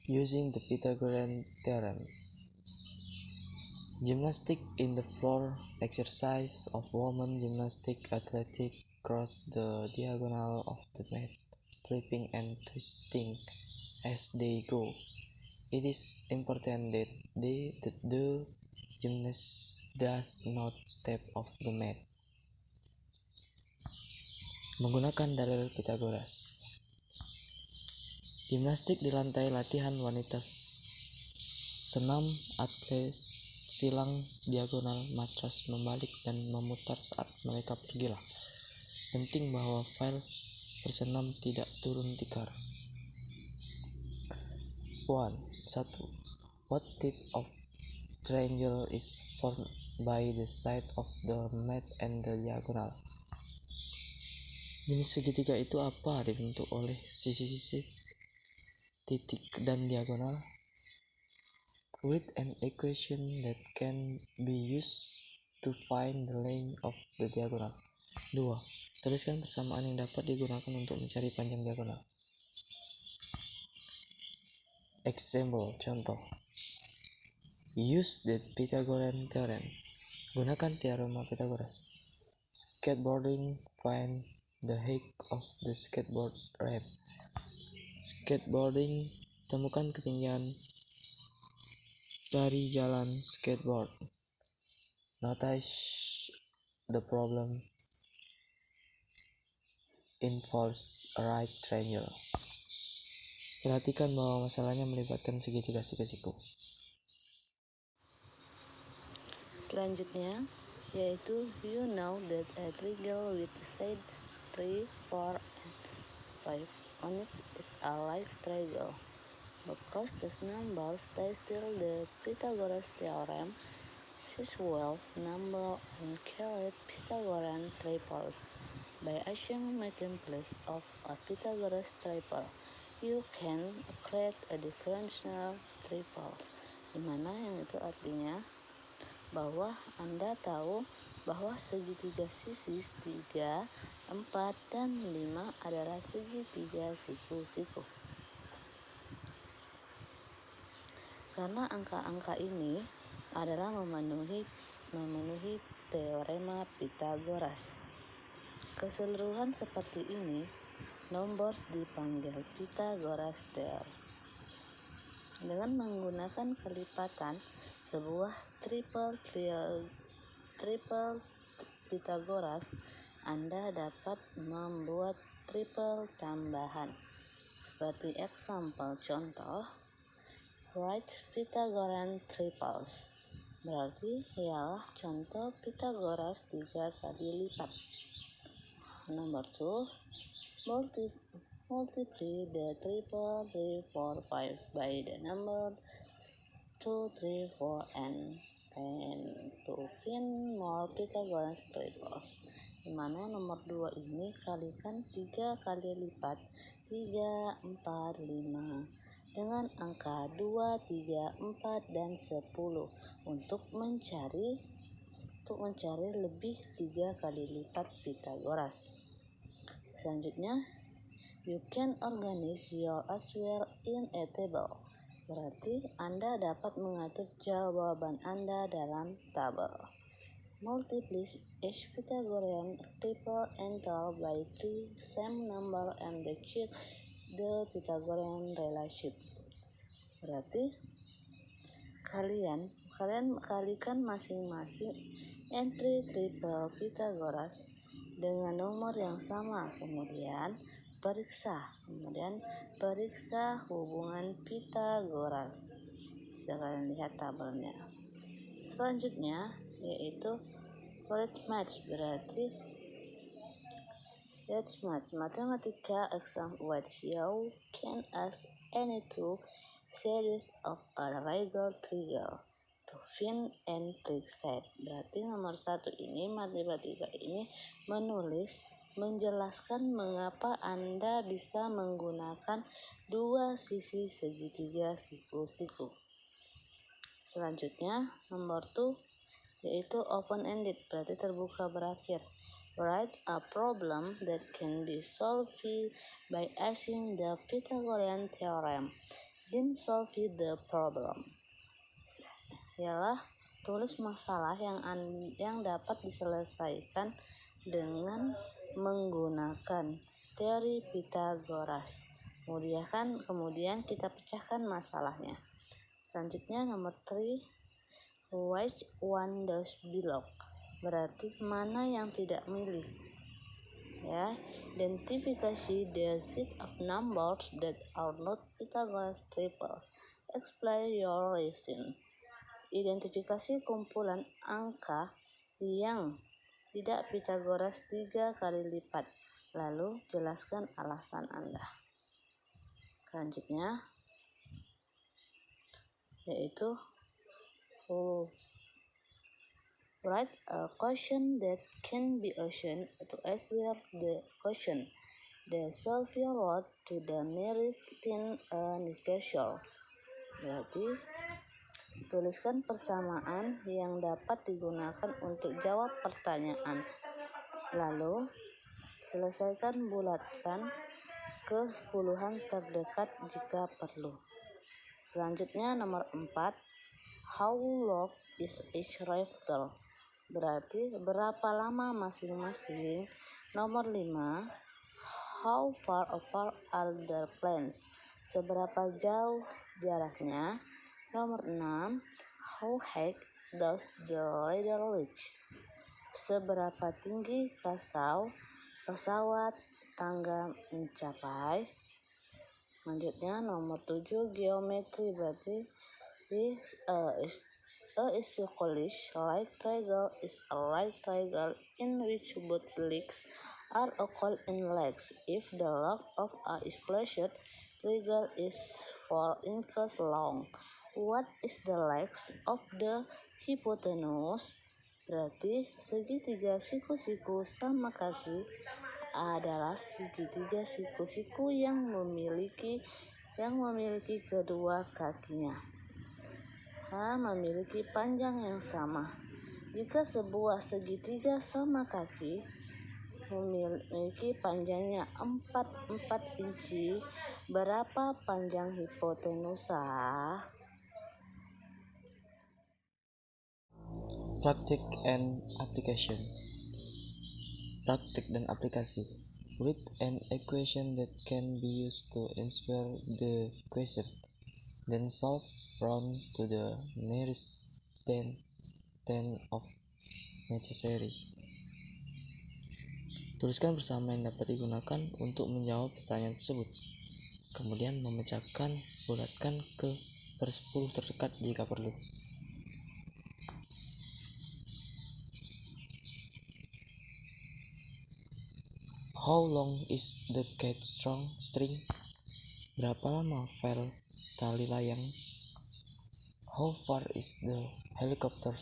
Using the Pythagorean theorem. Gymnastic in the floor exercise of women gymnastic athletic cross the diagonal of the mat, flipping and twisting as they go. It is important that the gymnast does not step off the mat. Menggunakan dalil Pythagoras. Gimnastik di lantai latihan wanita senam atlet silang diagonal matras membalik dan memutar saat mereka bergerak. Penting bahwa file bersenam tidak turun tikar. 1. What type of triangle is formed by the side of the mat and the diagonal? Jenis segitiga itu apa dibentuk oleh sisi-sisi, titik, dan diagonal? Write an equation that can be used to find the length of the diagonal. 2. Tuliskan persamaan yang dapat digunakan untuk mencari panjang diagonal. Example, contoh. Use the Pythagorean theorem. Gunakan teorema Pythagoras. Skateboarding, find the height of the skateboard ramp. Skateboarding, temukan ketinggian dari jalan skateboard. Notice the problem involves a right triangle. Perhatikan bahwa masalahnya melibatkan segitiga siku-siku. Selanjutnya yaitu you know that a triangle with sides 3, 4, and 5 on it is a right triangle. Because those numbers they still the Pythagoras theorem, this well number and call it Pythagorean triples. By assuming multiples of a Pythagoras triple, you can create a differential triple, dimana yang itu artinya bahwa Anda tahu bahwa segitiga sisi 3, 4, dan 5 adalah segitiga siku-siku. Karena angka-angka ini adalah memenuhi teorema Pythagoras. Keseluruhan seperti ini numbers dipanggil Pythagoras theorem. Dengan menggunakan kelipatan sebuah triple Pythagoras, Anda dapat membuat triple tambahan. Seperti example contoh, write Pythagorean triples. Berarti ialah contoh Pythagoras 3 kali lipat. Number 2, multiply the triple 3, 4, 5 by the number 2, 3, 4, and 10 to find more Pythagoras triples. Dimana nomor 2 ini kalikan 3 kali lipat 3, 4, 5 dengan angka 2, 3, 4, dan 10 untuk mencari lebih 3 kali lipat Pythagoras. Selanjutnya, you can organize your answer in a table. Berarti Anda dapat mengatur jawaban Anda dalam tabel. Multiply each Pythagorean triple enter by 3 same number and check the Pythagorean relationship. Berarti kalian kalikan masing-masing entry triple Pythagoras dengan nomor yang sama, kemudian periksa hubungan Pythagoras. Bisa kalian lihat tabelnya. Selanjutnya yaitu arithmetic, berarti Mathematica exam which you can ask any two series of a regular triangle to find and set. Berarti nomor 1 ini matematika ini menjelaskan mengapa Anda bisa menggunakan dua sisi segitiga siku-siku. Selanjutnya nomor 2 yaitu open-ended, berarti terbuka berakhir. Write a problem that can be solved by using the Pythagorean theorem. Then solve the problem. Ialah tulis masalah yang dapat diselesaikan dengan menggunakan teori Pythagoras. Kemudian kita pecahkan masalahnya. Selanjutnya nomor 3, which one does belong? Berarti mana yang tidak milik. Ya, identifikasi the set of numbers that are not Pythagoras triple. Explain your reason. Identifikasi kumpulan angka yang tidak Pythagoras 3 kali lipat. Lalu jelaskan alasan Anda. Selanjutnya yaitu write a question that can be asked to answer the question. The solver wrote to the nearest thing a negation. Berarti tuliskan persamaan yang dapat digunakan untuk jawab pertanyaan. Lalu selesaikan bulatkan ke puluhan terdekat jika perlu. Selanjutnya nomor 4, how long is each rafter? Berarti berapa lama masing-masing. Nomor 5, how far apart are the planes? Seberapa jauh jaraknya. Nomor 6, how high does the ladder reach? Seberapa tinggi pesawat tangga mencapai. Selanjutnya nomor 7, geometri. Berarti a isosceles right triangle is a right triangle in which both legs are equal in length if the length of a isosceles triangle is 4 inches long. What is the length of the hypotenuse? Berarti segitiga siku-siku sama kaki adalah segitiga siku-siku yang memiliki kedua kakinya. Memiliki panjang yang sama. Jika sebuah segitiga sama kaki memiliki panjangnya 4 inci, berapa panjang hipotenusa? Praktik and application. Praktik dan aplikasi. Write an equation that can be used to answer the question. Then solve round to the nearest tenth of necessary. Tuliskan bersama yang dapat digunakan untuk menjawab pertanyaan tersebut. Kemudian memecahkan bulatkan ke per 10 terdekat jika perlu. How long is the cat string? Berapa lama file tali layang? How far is the helicopter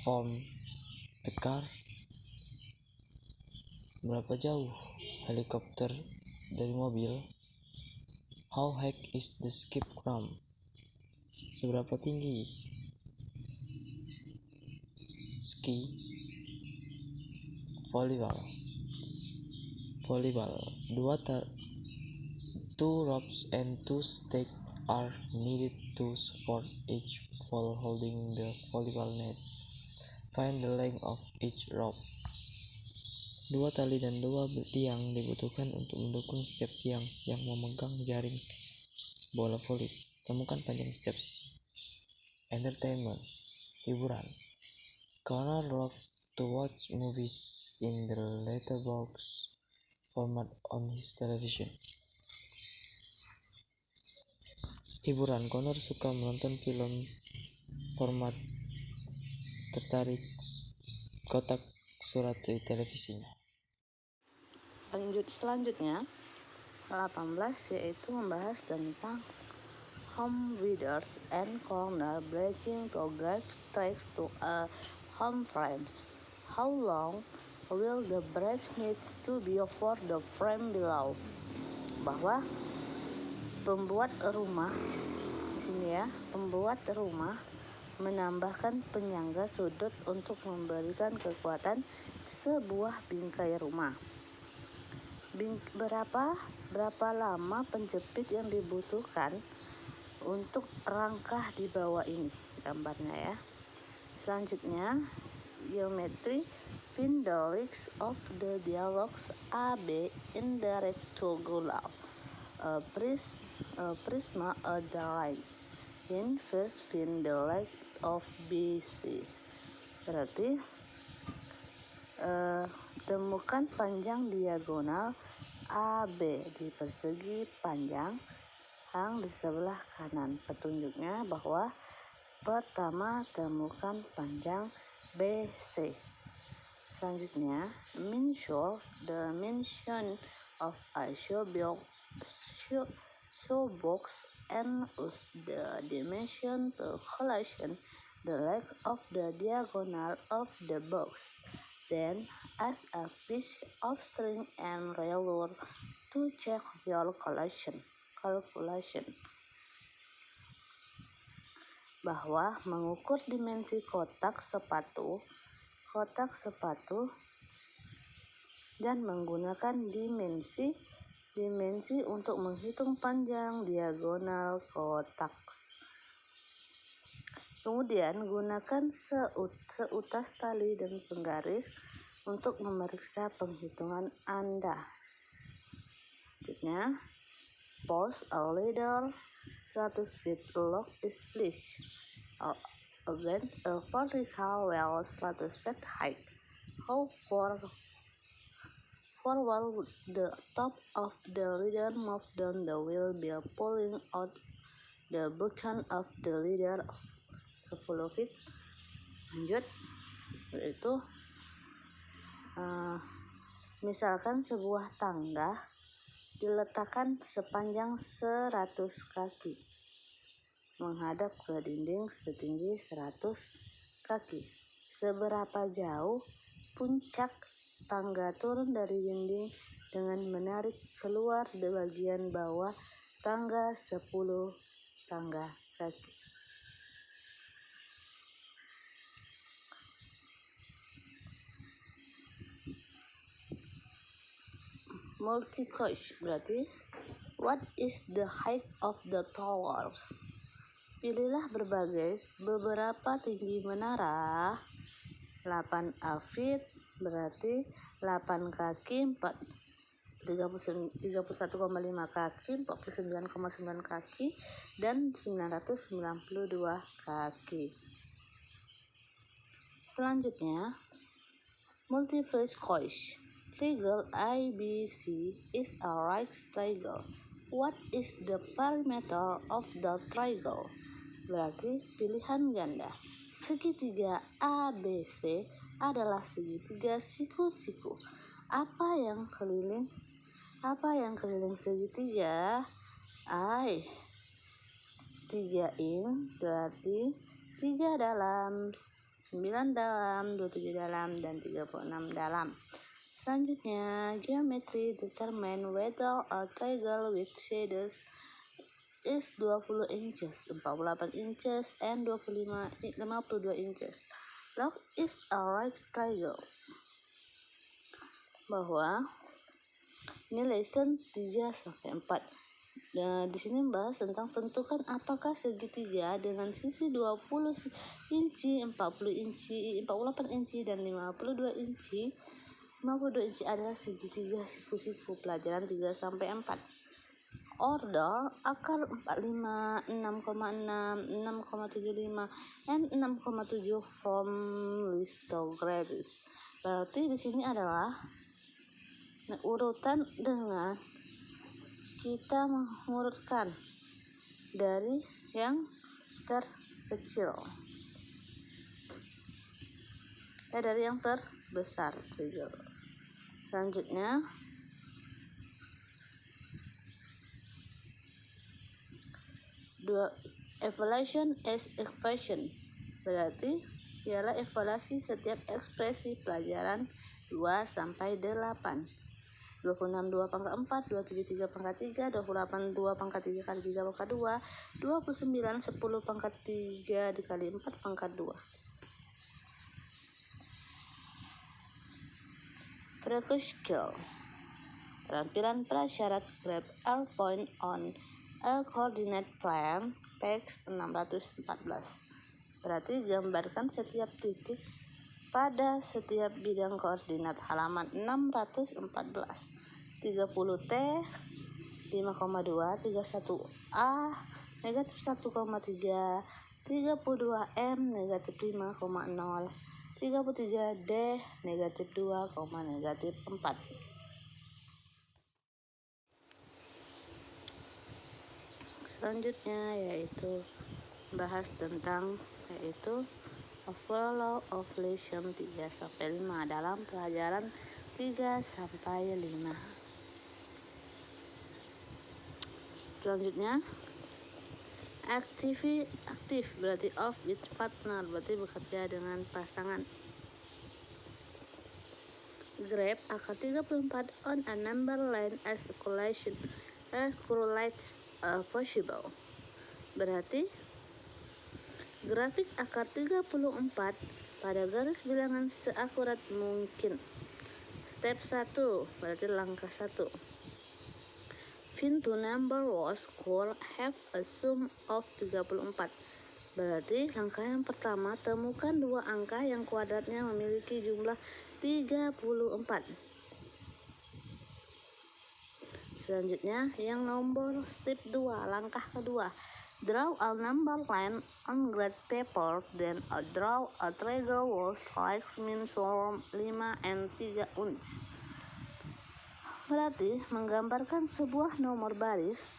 from the car? Berapa jauh helikopter dari mobil? How high is the skip ground? Seberapa tinggi ski? Volleyball. 2 ropes and 2 stakes are needed to support each pole holding the volleyball net. Find the length of each rope. 2 tali dan 2 tiang dibutuhkan untuk mendukung setiap tiang yang memegang jaring bola voli. Temukan panjang setiap sisi. Entertainment, hiburan. Connor loved to watch movies in the letterbox format on his television. Hiburan, Connor suka menonton film format tertarik kotak surat di televisinya. Selanjutnya 18 yaitu membahas tentang home widers and corner breaking to drive tracks to a home frames. How long will the brakes need to be for the frame below? Bahwa pembuat rumah menambahkan penyangga sudut untuk memberikan kekuatan sebuah bingkai rumah. Berapa lama penjepit yang dibutuhkan untuk rangka di bawah ini gambarnya ya. Selanjutnya, geometry. Find the legs of the dialogues AB in the rectangular prisma at the right. In first find the leg of BC. Berarti temukan panjang diagonal AB di persegi panjang yang di sebelah kanan. Petunjuknya bahwa pertama temukan panjang BC. Selanjutnya, measure the dimension of a showbox and use the dimension to calculate the length of the diagonal of the box. Then, ask a piece of string and ruler to check your calculation. Bahwa mengukur dimensi kotak sepatu dan menggunakan dimensi untuk menghitung panjang diagonal kotak. Kemudian gunakan seutas tali dan penggaris untuk memeriksa penghitungan Anda. Selanjutnya, suppose a ladder 100 feet long is placed against a vertical wall 100 feet high. How far will the top of the ladder move down the wall by pulling out the bottom of the ladder of 10 feet? Lanjut, yaitu misalkan sebuah tangga diletakkan sepanjang 100 kaki menghadap ke dinding setinggi 100 kaki. Seberapa jauh puncak tangga turun dari dinding dengan menarik keluar di bagian bawah tangga 10 tangga kaki. Multi-choice berarti what is the height of the tower? Pilihlah beberapa tinggi menara. 8 feet berarti 8 kaki 31,5 kaki, 49,9 kaki, dan 992 kaki. Selanjutnya, multiple choice. Triangle ABC is a right triangle. What is the perimeter of the triangle? Berarti pilihan ganda. Segitiga ABC adalah segitiga siku-siku. Apa yang keliling segitiga? 3 in berarti 3 dalam, 9 dalam, 27 dalam, dan 36 dalam. Selanjutnya, geometry. Determine whether a triangle with shades is 20 inches, 48 inches, and 52 inches. Log is a right triangle. Bahwa ini lesson 3-4. Nah, di sini membahas tentang tentukan apakah segitiga dengan sisi 20 inci, 40 inci, 48 inci, dan 52 inci adalah segitiga siku-siku. Pelajaran 3-4. Order akar 45, 6,6, 6,75, and 6,7 from listographies. Berarti di sini adalah urutan dengan kita mengurutkan dari yang terkecil dari yang terbesar. Selanjutnya, evaluation as equation berarti ialah evaluasi setiap ekspresi pelajaran 2-8. 26 2 pangkat 4, 27 3 pangkat 3, 28 2 pangkat 3 kali 3 pangkat 2, 29 10 pangkat 3 dikali 4 pangkat 2. Focus skill. Keterampilan prasyarat grab all point on A coordinate plan, page 614. Berarti gambarkan setiap titik pada setiap bidang koordinat, halaman 614. 30T 5,2, 31A negatif 1,3, 32M negatif 5,0, 33D negatif 2, negatif 4. Selanjutnya yaitu bahas tentang overall law of relation 3-5 dalam pelajaran 3-5. Selanjutnya aktif berarti off with partner, berarti bekerja dengan pasangan. Grab akar 34 on a number line as correlates possible. Berarti grafik akar 34 pada garis bilangan seakurat mungkin. Step 1 berarti langkah 1. Find two number whose score have a sum of 34. Berarti langkah yang pertama, temukan dua angka yang kuadratnya memiliki jumlah 34. Selanjutnya yang nomor step 2, langkah kedua. Draw a number line on graph paper, then draw a triangle whose sides mean 5 and 3 units. Berarti menggambarkan sebuah nomor baris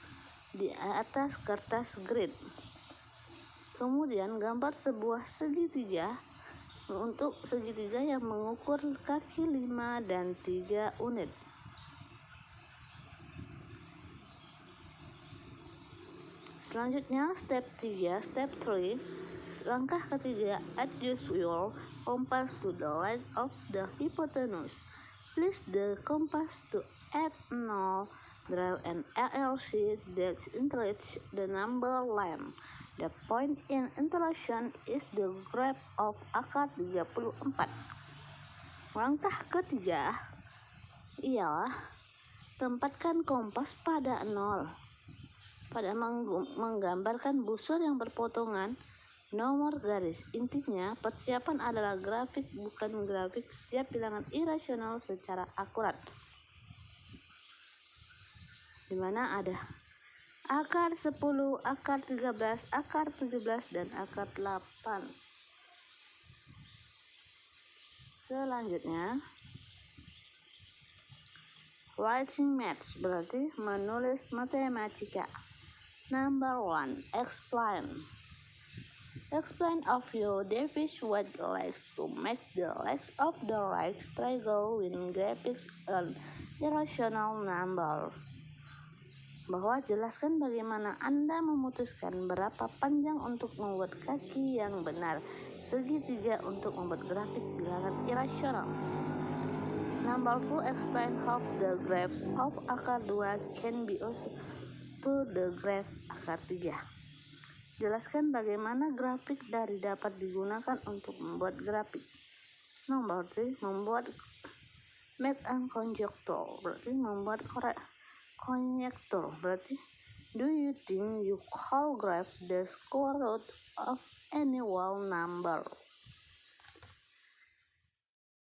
di atas kertas grid. Kemudian gambar sebuah segitiga untuk segitiga yang mengukur kaki 5 dan 3 unit. Selanjutnya step 3, langkah ketiga, adjust your compass to the line of the hypotenuse. Place the compass to at 0. Draw an LLC that intersects the number line. The point in intersection is the graph of akar 34. Langkah ketiga ialah tempatkan kompas pada 0. Pada menggambarkan busur yang berpotongan nomor garis. Intinya persiapan adalah grafik, bukan grafik setiap bilangan irasional secara akurat, di mana ada akar 10, akar 13, akar 17, dan akar 8. Selanjutnya writing maths berarti menulis matematika. Number 1, explain of your device what legs to make the legs of the right triangle when graphics an irrational number. Bahwa jelaskan bagaimana Anda memutuskan berapa panjang untuk membuat kaki yang benar segitiga untuk membuat grafik bilangan irasional. Number 2, explain how the graph of akar 2 can be also to the graph akar 3. Jelaskan bagaimana grafik dari dapat digunakan untuk membuat grafik. Nomor 3, membuat make and conjecture, berarti membuat konjektur, berarti do you think you call graph the square root of any whole number?